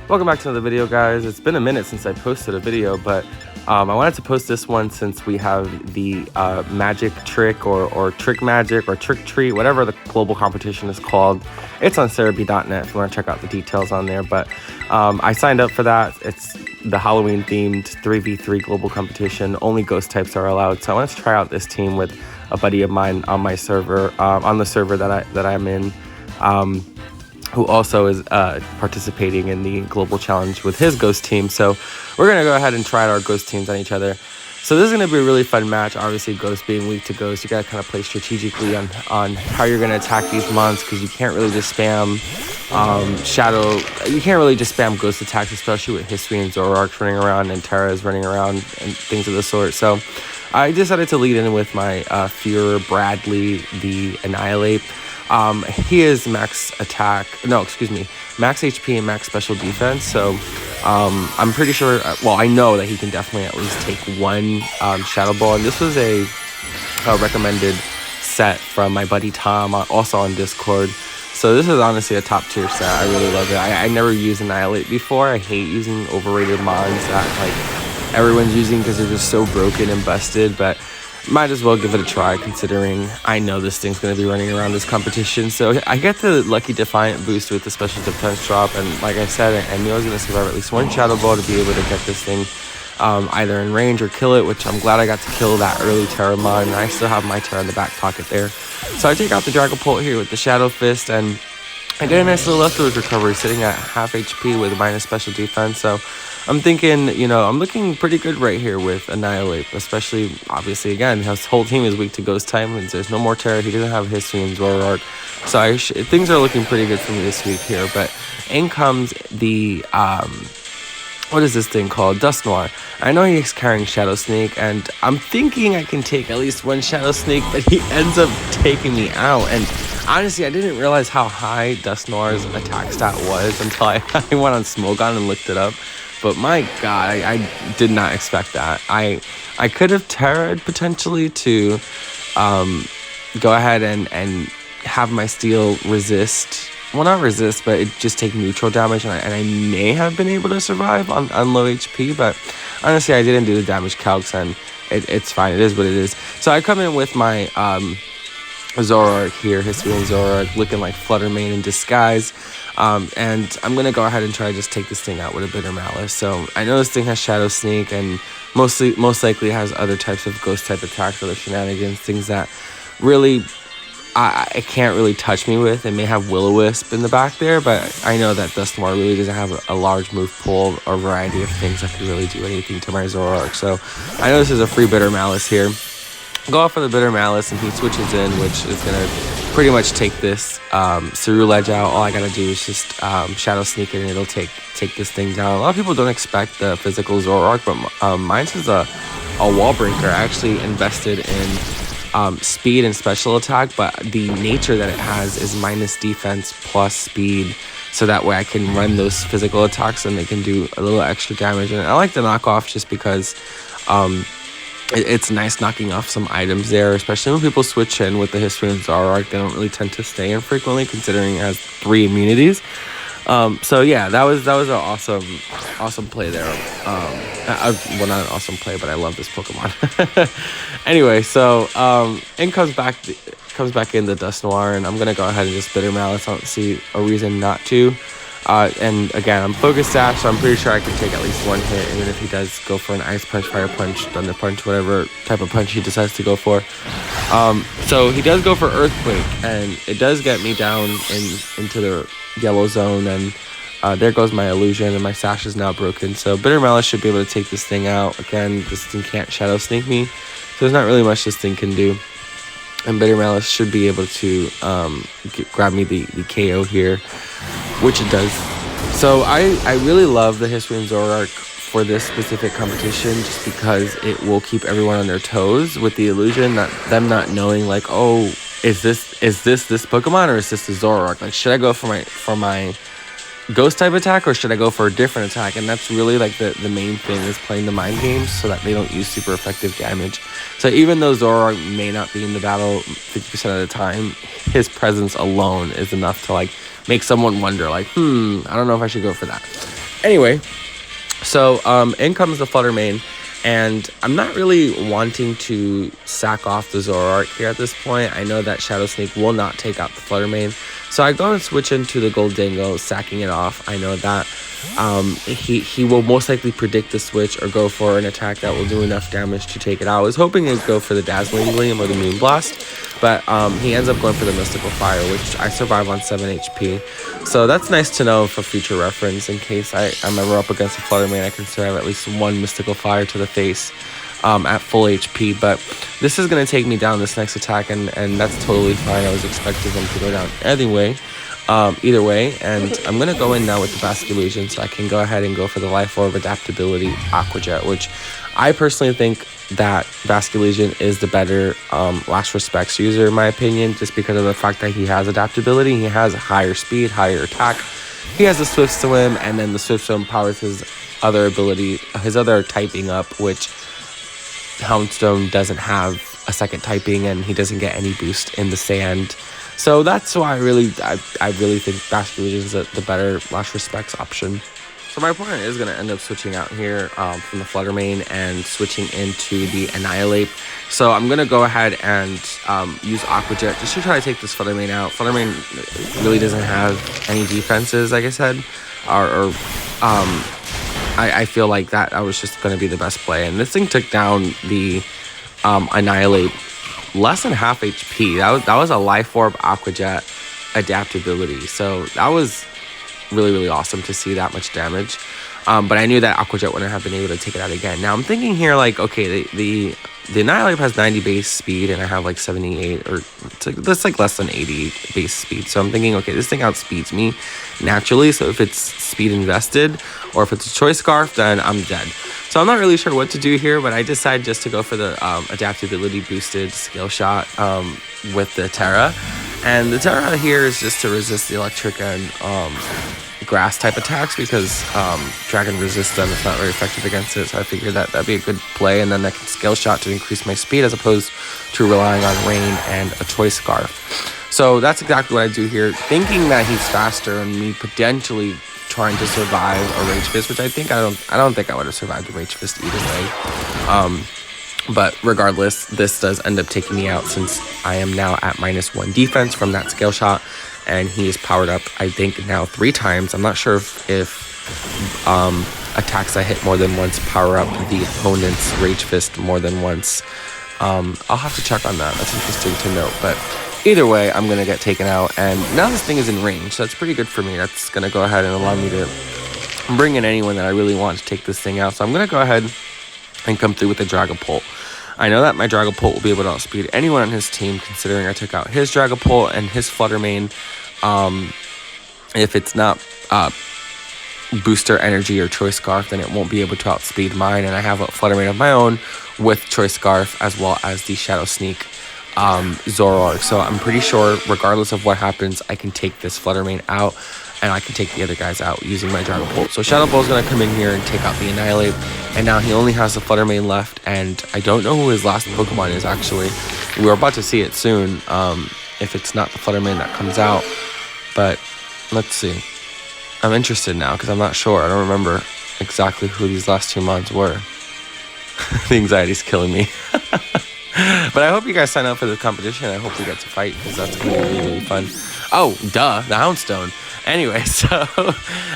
Welcome back to another video, guys. It's been a minute since I posted a video, but I wanted to post this one since we have the magic trick or trick magic or trick treat, whatever the global competition is called. It's on Cerebi.net if you want to check out the details on there, but I signed up for that. It's the Halloween themed 3v3 global competition. Only ghost types are allowed, so I wanted to try out this team with a buddy of mine on my server, on the server that I'm in, who also is participating in the global challenge with his ghost team. So we're going to go ahead and try out our ghost teams on each other. So this is going to be a really fun match. Obviously, ghost being weak to ghost, you got to kind of play strategically on how you're going to attack these mons, because you can't really just spam shadow. You can't really just spam ghost attacks, especially with History and Zoroark running around and Terra's running around and things of the sort. So I decided to lead in with my Fuhrer Bradley, the Annihilate. He is max HP and max special defense, so I'm pretty sure, well, I know that he can definitely at least take one Shadow Ball, and this was a recommended set from my buddy Tom, also on Discord. So this is honestly a top tier set. I really love it. I never used Annihilate before. I hate using overrated mons that like everyone's using because they're just so broken and busted, but might as well give it a try, considering I know this thing's going to be running around this competition. So I get the Lucky Defiant boost with the special defense drop, and like I said, I knew I was going to survive at least one Shadow Ball to be able to get this thing either in range or kill it, which I'm glad I got to kill that early Terramon, and I still have my Terra in the back pocket there. So I take out the Dragapult here with the Shadow Fist, and I get a nice little leftovers recovery sitting at half HP with minus special defense. So I'm thinking, I'm looking pretty good right here with Annihilate, especially, obviously, again, his whole team is weak to Ghost type, and there's no more Terra. He doesn't have History and Zoroark. So things are looking pretty good for me this week here. But in comes the, what is this thing called? Dusknoir. I know he's carrying Shadow Sneak, and I'm thinking I can take at least one Shadow Sneak, but he ends up taking me out. And honestly, I didn't realize how high Dusknoir's attack stat was until I went on Smogon and looked it up. But my god, I did not expect that. I could have Terra'd potentially to go ahead and have my steel resist. Well, not resist, but it just take neutral damage, and I may have been able to survive on low HP, but honestly, I didn't do the damage calcs, and it's fine. It is what it is. So I come in with my Zoroark here, History and Zoroark, looking like Fluttermane in disguise. And I'm going to go ahead and try to just take this thing out with a Bitter Malice. So I know this thing has Shadow Sneak, and most likely has other types of ghost type attacks, other shenanigans, things that really it can't really touch me with. It may have Will-O-Wisp in the back there, but I know that Dusknoir really doesn't have a large move pool or variety of things that could really do anything to my Zoroark. So I know this is a free Bitter Malice here. Go off for the Bitter Malice, and he switches in, which is going to pretty much take this Ceruledge out. All I got to do is just Shadow Sneak it, and it'll take this thing down. A lot of people don't expect the physical Zoroark, but mine's is a wall breaker. I actually invested in speed and special attack, but the nature that it has is minus defense plus speed, so that way I can run those physical attacks and they can do a little extra damage. And I like the knockoff just because it's nice knocking off some items there, especially when people switch in with the History and Zoroark. They don't really tend to stay in frequently, considering it has 3 immunities. So yeah, that was an awesome play there. Well, not an awesome play, but I love this Pokemon. Anyway, so in comes back in the Dusknoir, and I'm gonna go ahead and just Bitter Malice. I don't see a reason not to. And again, I'm Focus Sash, so I'm pretty sure I can take at least one hit, even if he does go for an Ice Punch, Fire Punch, Thunder Punch, whatever type of punch he decides to go for. So he does go for Earthquake, and it does get me down into the yellow zone, and there goes my illusion, and my Sash is now broken. So Bitter Malice should be able to take this thing out. Again, this thing can't Shadow Sneak me, so there's not really much this thing can do. And Bitter Malice should be able to grab me the KO here, which it does. So I really love the History and Zoroark for this specific competition, just because it will keep everyone on their toes with the illusion, them not knowing, like, oh, is this Pokemon, or is this the Zoroark? Like, should I go for my ghost type attack, or should I go for a different attack? And that's really like the main thing, is playing the mind games so that they don't use super effective damage. So even though Zoroark may not be in the battle 50% of the time, his presence alone is enough to like make someone wonder, like, I don't know if I should go for that. Anyway, so in comes the Flutter Mane, and I'm not really wanting to sack off the Zoroark here at this point. I know that Shadow Sneak will not take out the Flutter Mane, so I go and switch into the Gold Dingo, sacking it off. I know that he will most likely predict the switch or go for an attack that will do enough damage to take it out. I was hoping he'd go for the Dazzling Gleam or the Moon Blast, but he ends up going for the Mystical Fire, which I survive on 7 HP. So that's nice to know for future reference in case I'm ever up against a Flutter Mane. I can survive at least one Mystical Fire to the face at full HP. But this is going to take me down this next attack, and that's totally fine. I was expecting him to go down anyway. Either way, and I'm going to go in now with the Basculegion, so I can go ahead and go for the Life Orb Adaptability Aqua Jet, which I personally think that Basculegion is the better Last Respects user in my opinion, just because of the fact that he has adaptability, he has higher speed, higher attack, he has the Swift Swim, and then the Swift Swim powers his other ability, his other typing up, which Houndstone doesn't have a second typing, and he doesn't get any boost in the sand. So that's why I really think Basculegion is the better Last Respects option. So my opponent is going to end up switching out here from the Flutter Mane and switching into the Annihilate. So I'm going to go ahead and use Aqua Jet just to try to take this Flutter Mane out. Flutter Mane really doesn't have any defenses, like I said, I feel like that was just going to be the best play. And this thing took down the Annihilate less than half HP. That was a Life Orb Aqua Jet adaptability. So that was really, really awesome to see that much damage. But I knew that Aqua Jet wouldn't have been able to take it out again. Now I'm thinking here, like, okay, the Annihilate has 90 base speed, and I have like 78, or that's like less than 80 base speed. So I'm thinking, okay, this thing outspeeds me naturally. So if it's speed invested, or if it's a Choice Scarf, then I'm dead. So I'm not really sure what to do here, but I decided just to go for the adaptability boosted Scale Shot with the Terra. And the Terra here is just to resist the electric and grass type attacks, because Dragon resists them. It's not very effective against it, so I figured that that'd be a good play, and then I can Scale Shot to increase my speed as opposed to relying on Rain and a Choice Scarf. So that's exactly what I do here, thinking that he's faster and me potentially trying to survive a Rage Fist, which I don't think I would have survived a Rage Fist either way. But regardless, this does end up taking me out, since I am now at -1 defense from that Scale Shot, and he is powered up, I think, now 3 times. I'm not sure if attacks I hit more than once power up the opponent's Rage Fist more than once. I'll have to check on that. That's interesting to note. But either way, I'm going to get taken out, and now this thing is in range, so that's pretty good for me. That's going to go ahead and allow me to bring in anyone that I really want to take this thing out. So I'm going to go ahead and come through with the Dragapult. I know that my Dragapult will be able to outspeed anyone on his team, considering I took out his Dragapult and his Flutter Mane. If it's not Booster Energy or Choice Scarf, then it won't be able to outspeed mine, and I have a Flutter Mane of my own with Choice Scarf as well as the Shadow Sneak Zoroark. So I'm pretty sure, regardless of what happens, I can take this Flutter Mane out, and I can take the other guys out using my Dragapult. So Shadow Ball is going to come in here and take out the Annihilate, and now he only has the Flutter Mane left, and I don't know who his last Pokemon is, actually. We're about to see it soon, if it's not the Flutter Mane that comes out, but let's see. I'm interested now, because I'm not sure. I don't remember exactly who these last 2 months were. The anxiety's killing me. But I hope you guys sign up for the competition. I hope we get to fight, because that's going to be really, really fun. Oh, duh, the Houndstone. Anyway, so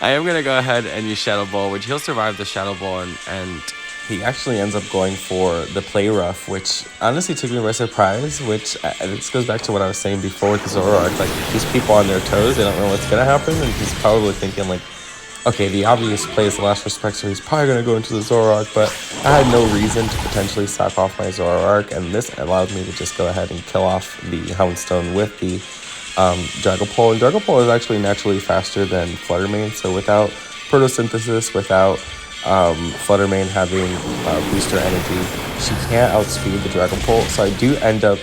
I am going to go ahead and use Shadow Ball, which he'll survive the Shadow Ball, and he actually ends up going for the Play Rough, which honestly took me by surprise, which this goes back to what I was saying before with the Zoroark. Like, these people on their toes, they don't know what's going to happen, and he's probably thinking, like, okay, the obvious play is the Last Respect, so he's probably going to go into the Zoroark, but I had no reason to potentially sack off my Zoroark, and this allowed me to just go ahead and kill off the Houndstone with the Dragapult. And Dragapult is actually naturally faster than Flutter Mane, so without Photosynthesis, without Flutter Mane having Booster Energy, she can't outspeed the Dragapult, so I do end up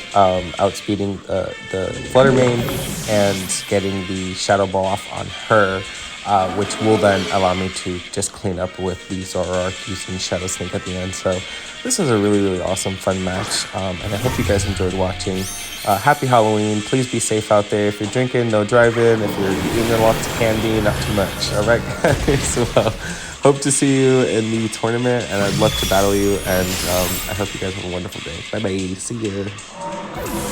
outspeeding the Flutter Mane and getting the Shadow Ball off on her, which will then allow me to just clean up with the Zoroark using Shadow Sneak at the end. So this is a really, really awesome, fun match, and I hope you guys enjoyed watching. happy Halloween. Please be safe out there. If you're drinking, no driving. If you're eating lots of candy, not too much. All right, guys. Well, hope to see you in the tournament, and I'd love to battle you. And I hope you guys have a wonderful day. Bye bye. See ya.